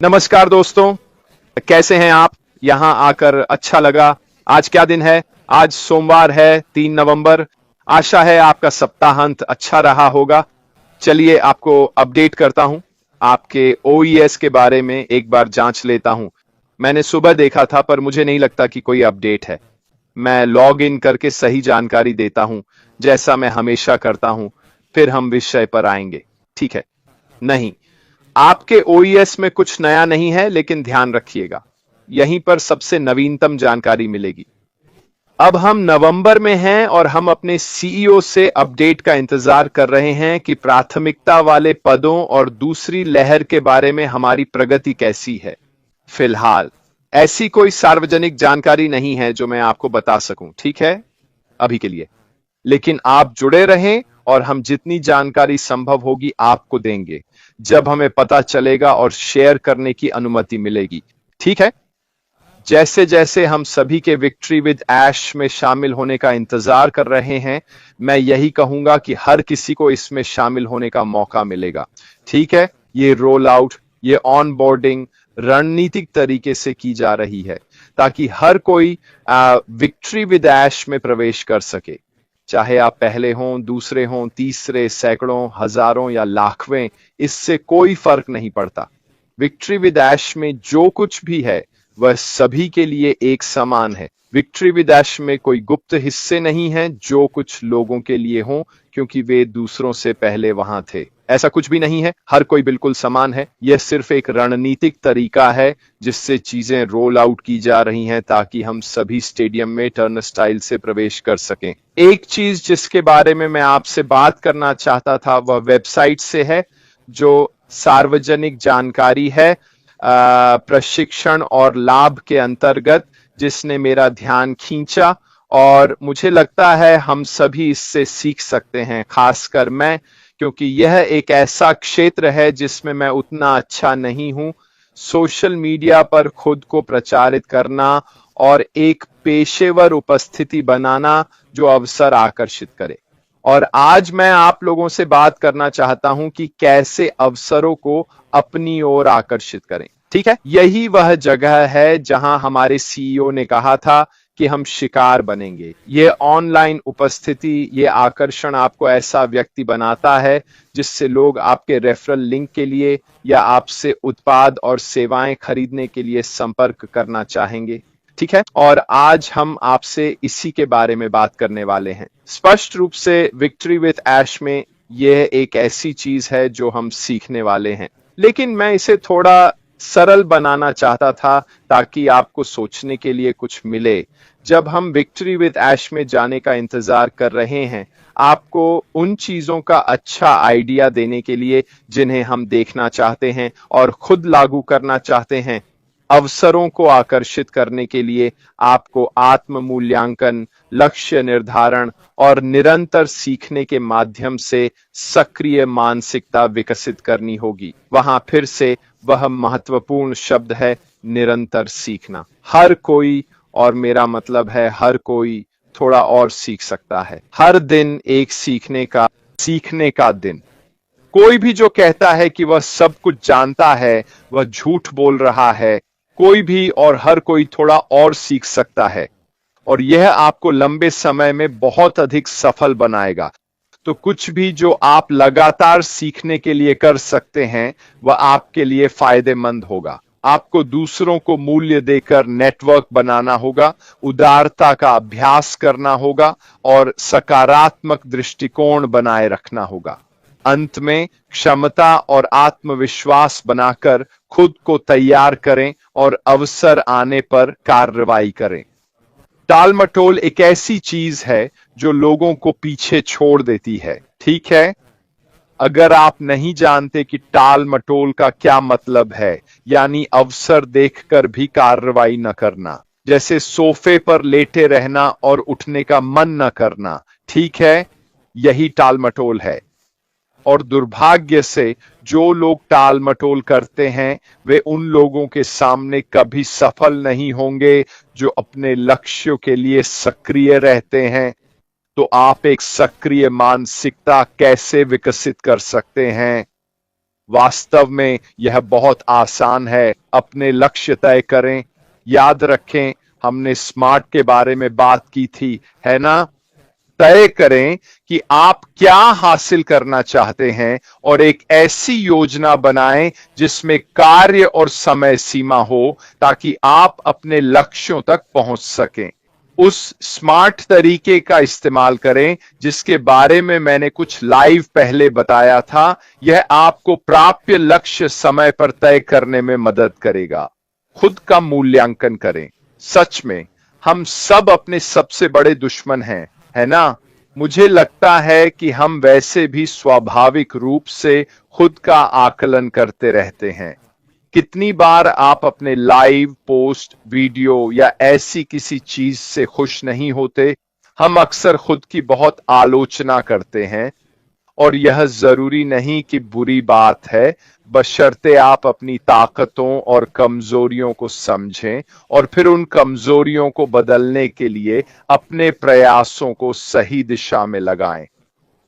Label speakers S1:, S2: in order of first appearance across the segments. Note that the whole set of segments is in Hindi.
S1: नमस्कार दोस्तों, कैसे हैं आप? यहां आकर अच्छा लगा। आज क्या दिन है? आज सोमवार है, 3 नवंबर। आशा है आपका सप्ताहांत अच्छा रहा होगा। चलिए आपको अपडेट करता हूं। आपके ओईएस के बारे में एक बार जांच लेता हूं। मैंने सुबह देखा था पर मुझे नहीं लगता कि कोई अपडेट है। मैं लॉग इन करके सही जानकारी देता हूं, जैसा मैं हमेशा करता हूं। फिर हम विषय पर आएंगे। ठीक है? नहीं, आपके ओईएस में कुछ नया नहीं है, लेकिन ध्यान रखिएगा, यहीं पर सबसे नवीनतम जानकारी मिलेगी। अब हम नवंबर में हैं और हम अपने सीईओ से अपडेट का इंतजार कर रहे हैं कि प्राथमिकता वाले पदों और दूसरी लहर के बारे में हमारी प्रगति कैसी है। फिलहाल ऐसी कोई सार्वजनिक जानकारी नहीं है जो मैं आपको बता सकूं, ठीक है, अभी के लिए। लेकिन आप जुड़े रहें और हम जितनी जानकारी संभव होगी आपको देंगे, जब हमें पता चलेगा और शेयर करने की अनुमति मिलेगी। ठीक है? जैसे जैसे हम सभी के विक्ट्री विद ऐश में शामिल होने का इंतजार कर रहे हैं, मैं यही कहूंगा कि हर किसी को इसमें शामिल होने का मौका मिलेगा। ठीक है? ये रोल आउट, ये ऑन बोर्डिंग रणनीतिक तरीके से की जा रही है, ताकि हर कोई विक्ट्री विद ऐश में प्रवेश कर सके। चाहे आप पहले हों, दूसरे हों, तीसरे, सैकड़ों, हजारों या लाखवें, इससे कोई फर्क नहीं पड़ता। विक्ट्री विद ऐश में जो कुछ भी है वह सभी के लिए एक समान है। विक्ट्री विद ऐश में कोई गुप्त हिस्से नहीं हैं जो कुछ लोगों के लिए हों क्योंकि वे दूसरों से पहले वहां थे। ऐसा कुछ भी नहीं है, हर कोई बिल्कुल समान है। यह सिर्फ एक रणनीतिक तरीका है जिससे चीजें रोल आउट की जा रही हैं ताकि हम सभी स्टेडियम में टर्न स्टाइल से प्रवेश कर सकें। एक चीज जिसके बारे में मैं आपसे बात करना चाहता था वह वेबसाइट से है, जो सार्वजनिक जानकारी है प्रशिक्षण और लाभ के अंतर्गत, जिसने मेरा ध्यान खींचा और मुझे लगता है हम सभी इससे सीख सकते हैं, खासकर मैं, क्योंकि यह एक ऐसा क्षेत्र है जिसमें मैं उतना अच्छा नहीं हूं। सोशल मीडिया पर खुद को प्रचारित करना और एक पेशेवर उपस्थिति बनाना जो अवसर आकर्षित करे। और आज मैं आप लोगों से बात करना चाहता हूं कि कैसे अवसरों को अपनी ओर आकर्षित करें। ठीक है? यही वह जगह है जहां हमारे सीईओ ने कहा था कि हम शिकार बनेंगे। ये ऑनलाइन उपस्थिति, ये आकर्षण आपको ऐसा व्यक्ति बनाता है जिससे लोग आपके रेफरल लिंक के लिए या आपसे उत्पाद और सेवाएं खरीदने के लिए संपर्क करना चाहेंगे। ठीक है? और आज हम आपसे इसी के बारे में बात करने वाले हैं। स्पष्ट रूप से विक्ट्री विद ऐश में यह एक ऐसी चीज है जो हम सीखने वाले हैं, लेकिन मैं इसे थोड़ा सरल बनाना चाहता था ताकि आपको सोचने के लिए कुछ मिले। जब हम विक्ट्री विद ऐश में जाने का इंतजार कर रहे हैं, आपको उन चीजों का अच्छा आइडिया देने के लिए जिन्हें हम देखना चाहते हैं और खुद लागू करना चाहते हैं। अवसरों को आकर्षित करने के लिए आपको आत्म मूल्यांकन, लक्ष्य निर्धारण और निरंतर सीखने के माध्यम से सक्रिय मानसिकता विकसित करनी होगी। वहां फिर से वह महत्वपूर्ण शब्द है, निरंतर सीखना। हर कोई, और मेरा मतलब है हर कोई, थोड़ा और सीख सकता है। हर दिन एक सीखने का दिन। कोई भी जो कहता है कि वह सब कुछ जानता है, वह झूठ बोल रहा है। कोई भी और हर कोई थोड़ा और सीख सकता है, और यह आपको लंबे समय में बहुत अधिक सफल बनाएगा। तो कुछ भी जो आप लगातार सीखने के लिए कर सकते हैं, वह आपके लिए फायदेमंद होगा। आपको दूसरों को मूल्य देकर नेटवर्क बनाना होगा, उदारता का अभ्यास करना होगा और सकारात्मक दृष्टिकोण बनाए रखना होगा। अंत में क्षमता और आत्मविश्वास बनाकर खुद को तैयार करें और अवसर आने पर कार्रवाई करें। टालमटोल एक ऐसी चीज है जो लोगों को पीछे छोड़ देती है। ठीक है? अगर आप नहीं जानते कि टाल मटोल का क्या मतलब है, यानी अवसर देखकर भी कार्रवाई न करना, जैसे सोफे पर लेटे रहना और उठने का मन न करना, ठीक है, यही टाल मटोल है। और दुर्भाग्य से जो लोग टाल मटोल करते हैं वे उन लोगों के सामने कभी सफल नहीं होंगे जो अपने लक्ष्यों के लिए सक्रिय रहते हैं। तो आप एक सक्रिय मानसिकता कैसे विकसित कर सकते हैं? वास्तव में यह बहुत आसान है। अपने लक्ष्य तय करें। याद रखें, हमने स्मार्ट के बारे में बात की थी, है ना? तय करें कि आप क्या हासिल करना चाहते हैं और एक ऐसी योजना बनाएं जिसमें कार्य और समय सीमा हो ताकि आप अपने लक्ष्यों तक पहुंच सकें। उस स्मार्ट तरीके का इस्तेमाल करें जिसके बारे में मैंने कुछ लाइव पहले बताया था। यह आपको प्राप्य लक्ष्य समय पर तय करने में मदद करेगा। खुद का मूल्यांकन करें। सच में हम सब अपने सबसे बड़े दुश्मन हैं, है ना? मुझे लगता है कि हम वैसे भी स्वाभाविक रूप से खुद का आकलन करते रहते हैं। कितनी बार आप अपने लाइव पोस्ट, वीडियो या ऐसी किसी चीज से खुश नहीं होते? हम अक्सर खुद की बहुत आलोचना करते हैं और यह जरूरी नहीं कि बुरी बात है, बशर्ते आप अपनी ताकतों और कमजोरियों को समझें और फिर उन कमजोरियों को बदलने के लिए अपने प्रयासों को सही दिशा में लगाएं।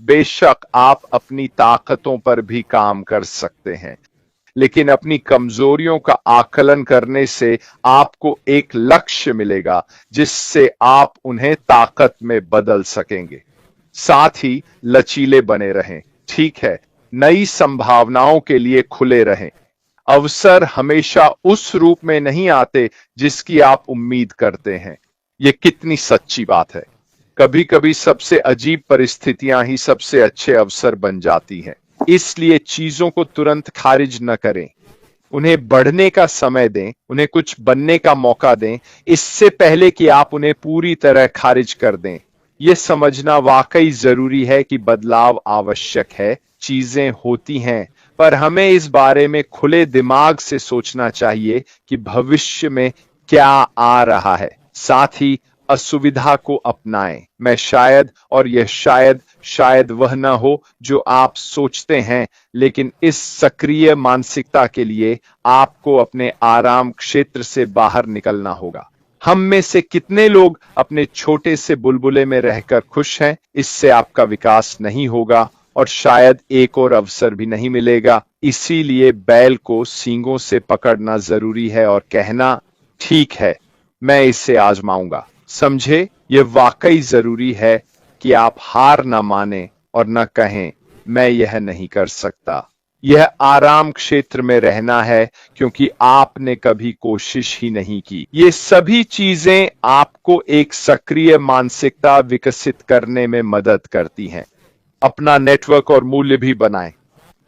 S1: बेशक आप अपनी ताकतों पर भी काम कर सकते हैं, लेकिन अपनी कमजोरियों का आकलन करने से आपको एक लक्ष्य मिलेगा जिससे आप उन्हें ताकत में बदल सकेंगे। साथ ही लचीले बने रहें। ठीक है, नई संभावनाओं के लिए खुले रहें। अवसर हमेशा उस रूप में नहीं आते जिसकी आप उम्मीद करते हैं। यह कितनी सच्ची बात है। कभी कभी सबसे अजीब परिस्थितियां ही सबसे अच्छे अवसर बन जाती हैं। इसलिए चीजों को तुरंत खारिज न करें। उन्हें बढ़ने का समय दें, उन्हें कुछ बनने का मौका दें, इससे पहले कि आप उन्हें पूरी तरह खारिज कर दें। यह समझना वाकई जरूरी है कि बदलाव आवश्यक है। चीजें होती हैं, पर हमें इस बारे में खुले दिमाग से सोचना चाहिए कि भविष्य में क्या आ रहा है। साथ ही असुविधा को अपनाएं। मैं शायद, और यह शायद वह न हो जो आप सोचते हैं, लेकिन इस सक्रिय मानसिकता के लिए आपको अपने आराम क्षेत्र से बाहर निकलना होगा। हम में से कितने लोग अपने छोटे से बुलबुले में रहकर खुश हैं? इससे आपका विकास नहीं होगा और शायद एक और अवसर भी नहीं मिलेगा। इसीलिए बैल को सींगों से पकड़ना जरूरी है और कहना, ठीक है, मैं इसे आजमाऊंगा। समझे? यह वाकई जरूरी है कि आप हार न माने और न कहें, मैं यह नहीं कर सकता। यह आराम क्षेत्र में रहना है क्योंकि आपने कभी कोशिश ही नहीं की। ये सभी चीजें आपको एक सक्रिय मानसिकता विकसित करने में मदद करती हैं। अपना नेटवर्क और मूल्य भी बनाएं।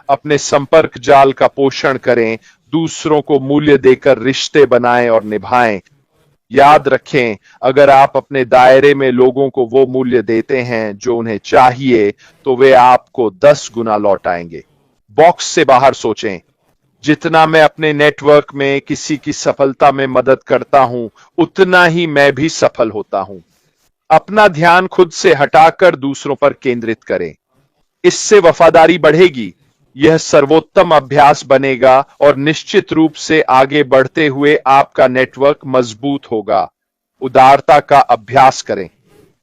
S1: अपने संपर्क जाल का पोषण करें। दूसरों को मूल्य देकर रिश्ते बनाएं और निभाएं। याद रखें, अगर आप अपने दायरे में लोगों को वो मूल्य देते हैं जो उन्हें चाहिए, तो वे आपको 10 गुना लौटाएंगे। बॉक्स से बाहर सोचें। जितना मैं अपने नेटवर्क में किसी की सफलता में मदद करता हूं, उतना ही मैं भी सफल होता हूं। अपना ध्यान खुद से हटाकर दूसरों पर केंद्रित करें। इससे वफादारी बढ़ेगी। यह सर्वोत्तम अभ्यास बनेगा और निश्चित रूप से आगे बढ़ते हुए आपका नेटवर्क मजबूत होगा। उदारता का अभ्यास करें।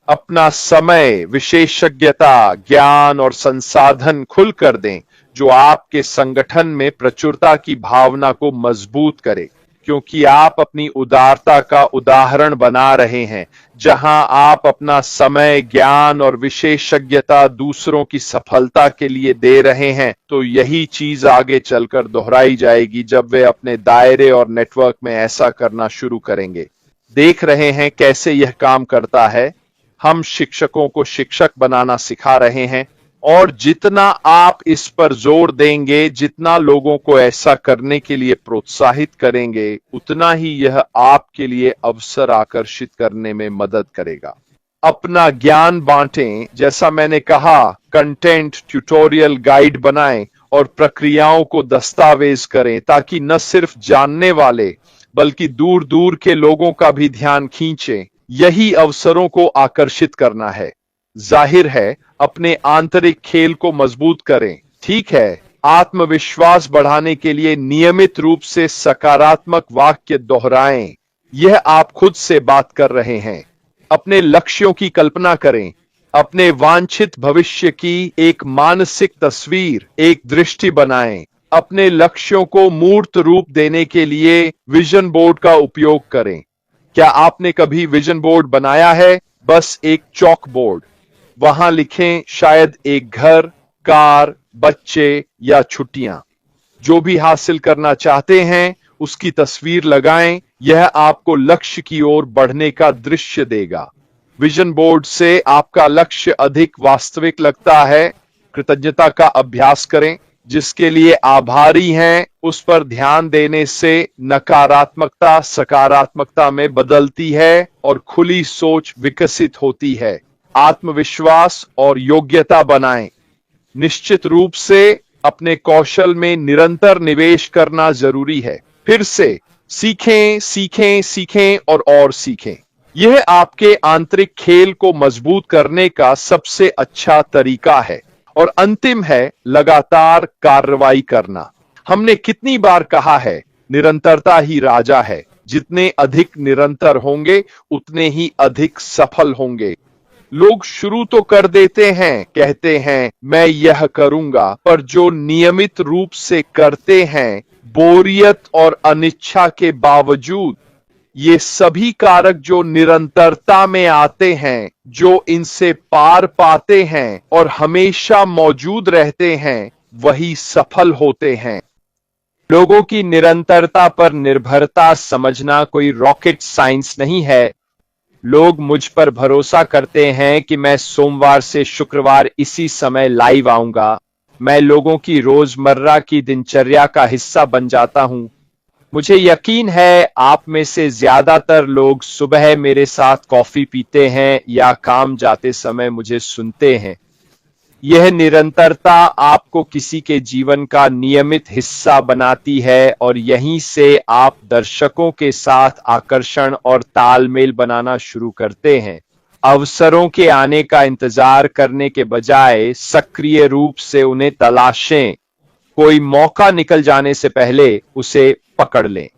S1: अपना समय, विशेषज्ञता, ज्ञान और संसाधन खुलकर दें, जो आपके संगठन में प्रचुरता की भावना को मजबूत करे, क्योंकि आप अपनी उदारता का उदाहरण बना रहे हैं। जहां आप अपना समय, ज्ञान और विशेषज्ञता दूसरों की सफलता के लिए दे रहे हैं, तो यही चीज आगे चलकर दोहराई जाएगी जब वे अपने दायरे और नेटवर्क में ऐसा करना शुरू करेंगे। देख रहे हैं कैसे यह काम करता है। हम शिक्षकों को शिक्षक बनाना सिखा रहे हैं, और जितना आप इस पर जोर देंगे, जितना लोगों को ऐसा करने के लिए प्रोत्साहित करेंगे, उतना ही यह आपके लिए अवसर आकर्षित करने में मदद करेगा। अपना ज्ञान बांटें। जैसा मैंने कहा, कंटेंट, ट्यूटोरियल, गाइड बनाएं और प्रक्रियाओं को दस्तावेज करें, ताकि न सिर्फ जानने वाले बल्कि दूर दूर के लोगों का भी ध्यान खींचें। यही अवसरों को आकर्षित करना है। जाहिर है, अपने आंतरिक खेल को मजबूत करें। ठीक है, आत्मविश्वास बढ़ाने के लिए नियमित रूप से सकारात्मक वाक्य दोहराएं। यह आप खुद से बात कर रहे हैं। अपने लक्ष्यों की कल्पना करें। अपने वांछित भविष्य की एक मानसिक तस्वीर, एक दृष्टि बनाएं। अपने लक्ष्यों को मूर्त रूप देने के लिए विजन बोर्ड का उपयोग करें। क्या आपने कभी विजन बोर्ड बनाया है? बस एक चॉक बोर्ड। वहां लिखें शायद एक घर, कार, बच्चे या छुट्टियां। जो भी हासिल करना चाहते हैं उसकी तस्वीर लगाएं। यह आपको लक्ष्य की ओर बढ़ने का दृश्य देगा। विजन बोर्ड से आपका लक्ष्य अधिक वास्तविक लगता है। कृतज्ञता का अभ्यास करें। जिसके लिए आभारी हैं उस पर ध्यान देने से नकारात्मकता सकारात्मकता में बदलती है और खुली सोच विकसित होती है। आत्मविश्वास और योग्यता बनाएं। निश्चित रूप से अपने कौशल में निरंतर निवेश करना जरूरी है। फिर से सीखें सीखें सीखें और सीखें। यह आपके आंतरिक खेल को मजबूत करने का सबसे अच्छा तरीका है। और अंतिम है लगातार कार्रवाई करना। हमने कितनी बार कहा है निरंतरता ही राजा है। जितने अधिक निरंतर होंगे उतने ही अधिक सफल होंगे। लोग शुरू तो कर देते हैं, कहते हैं मैं यह करूंगा, पर जो नियमित रूप से करते हैं बोरियत और अनिच्छा के बावजूद, ये सभी कारक जो निरंतरता में आते हैं, जो इनसे पार पाते हैं और हमेशा मौजूद रहते हैं, वही सफल होते हैं। लोगों की निरंतरता पर निर्भरता समझना कोई रॉकेट साइंस नहीं है। लोग मुझ पर भरोसा करते हैं कि मैं सोमवार से शुक्रवार इसी समय लाइव आऊंगा। मैं लोगों की रोजमर्रा की दिनचर्या का हिस्सा बन जाता हूं। मुझे यकीन है आप में से ज्यादातर लोग सुबह मेरे साथ कॉफी पीते हैं या काम जाते समय मुझे सुनते हैं। यह निरंतरता आपको किसी के जीवन का नियमित हिस्सा बनाती है और यहीं से आप दर्शकों के साथ आकर्षण और तालमेल बनाना शुरू करते हैं। अवसरों के आने का इंतजार करने के बजाय सक्रिय रूप से उन्हें तलाशें। कोई मौका निकल जाने से पहले उसे पकड़ लें।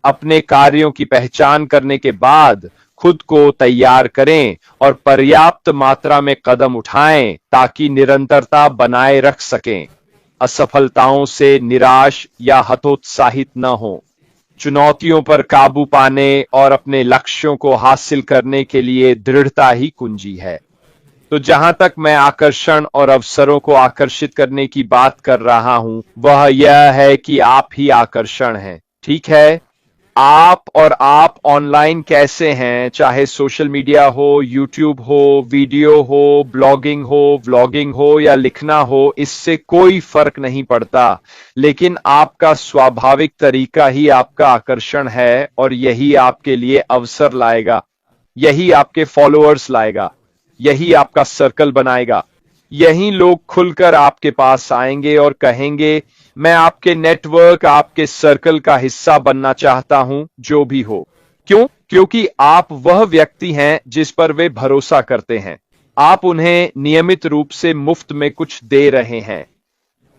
S1: अपने कार्यों की पहचान करने के बाद खुद को तैयार करें और पर्याप्त मात्रा में कदम उठाएं ताकि निरंतरता बनाए रख सकें। असफलताओं से निराश या हतोत्साहित न हो। चुनौतियों पर काबू पाने और अपने लक्ष्यों को हासिल करने के लिए दृढ़ता ही कुंजी है। तो जहां तक मैं आकर्षण और अवसरों को आकर्षित करने की बात कर रहा हूं, वह यह है कि आप ही आकर्षण हैं। ठीक है, आप ऑनलाइन कैसे हैं, चाहे सोशल मीडिया हो, यूट्यूब हो, वीडियो हो, ब्लॉगिंग हो, व्लॉगिंग हो या लिखना हो, इससे कोई फर्क नहीं पड़ता। लेकिन आपका स्वाभाविक तरीका ही आपका आकर्षण है और यही आपके लिए अवसर लाएगा, यही आपके फॉलोअर्स लाएगा, यही आपका सर्कल बनाएगा। यही लोग खुलकर आपके पास आएंगे और कहेंगे मैं आपके नेटवर्क, आपके सर्कल का हिस्सा बनना चाहता हूं, जो भी हो। क्यों? क्योंकि आप वह व्यक्ति हैं जिस पर वे भरोसा करते हैं। आप उन्हें नियमित रूप से मुफ्त में कुछ दे रहे हैं।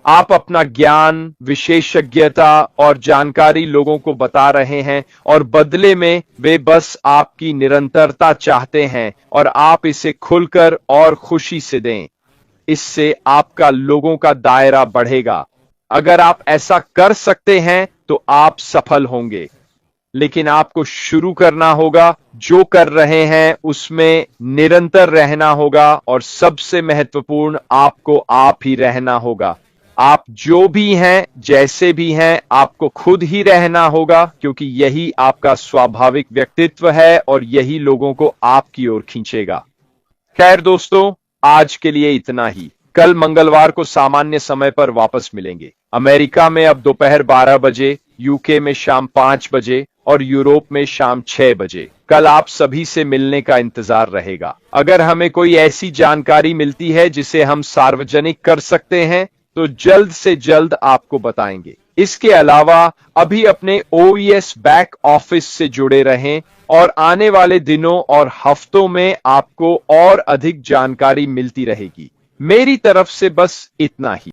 S1: आप अपना ज्ञान, विशेषज्ञता और जानकारी लोगों को बता रहे हैं और बदले में वे बस आपकी निरंतरता चाहते हैं और आप इसे खुलकर और खुशी से दें। इससे आपका लोगों का दायरा बढ़ेगा। अगर आप ऐसा कर सकते हैं तो आप सफल होंगे। लेकिन आपको शुरू करना होगा, जो कर रहे हैं उसमें निरंतर रहना होगा और सबसे महत्वपूर्ण आपको आप ही रहना होगा। आप जो भी हैं, जैसे भी हैं, आपको खुद ही रहना होगा क्योंकि यही आपका स्वाभाविक व्यक्तित्व है और यही लोगों को आपकी ओर खींचेगा। खैर दोस्तों, आज के लिए इतना ही। कल मंगलवार को सामान्य समय पर वापस मिलेंगे। अमेरिका में अब दोपहर 12 बजे, यूके में शाम 5 बजे और यूरोप में शाम 6 बजे। कल आप सभी से मिलने का इंतजार रहेगा। अगर हमें कोई ऐसी जानकारी मिलती है जिसे हम सार्वजनिक कर सकते हैं तो जल्द से जल्द आपको बताएंगे। इसके अलावा अभी अपने OES बैक ऑफिस से जुड़े रहें और आने वाले दिनों और हफ्तों में आपको और अधिक जानकारी मिलती रहेगी। मेरी तरफ से बस इतना ही।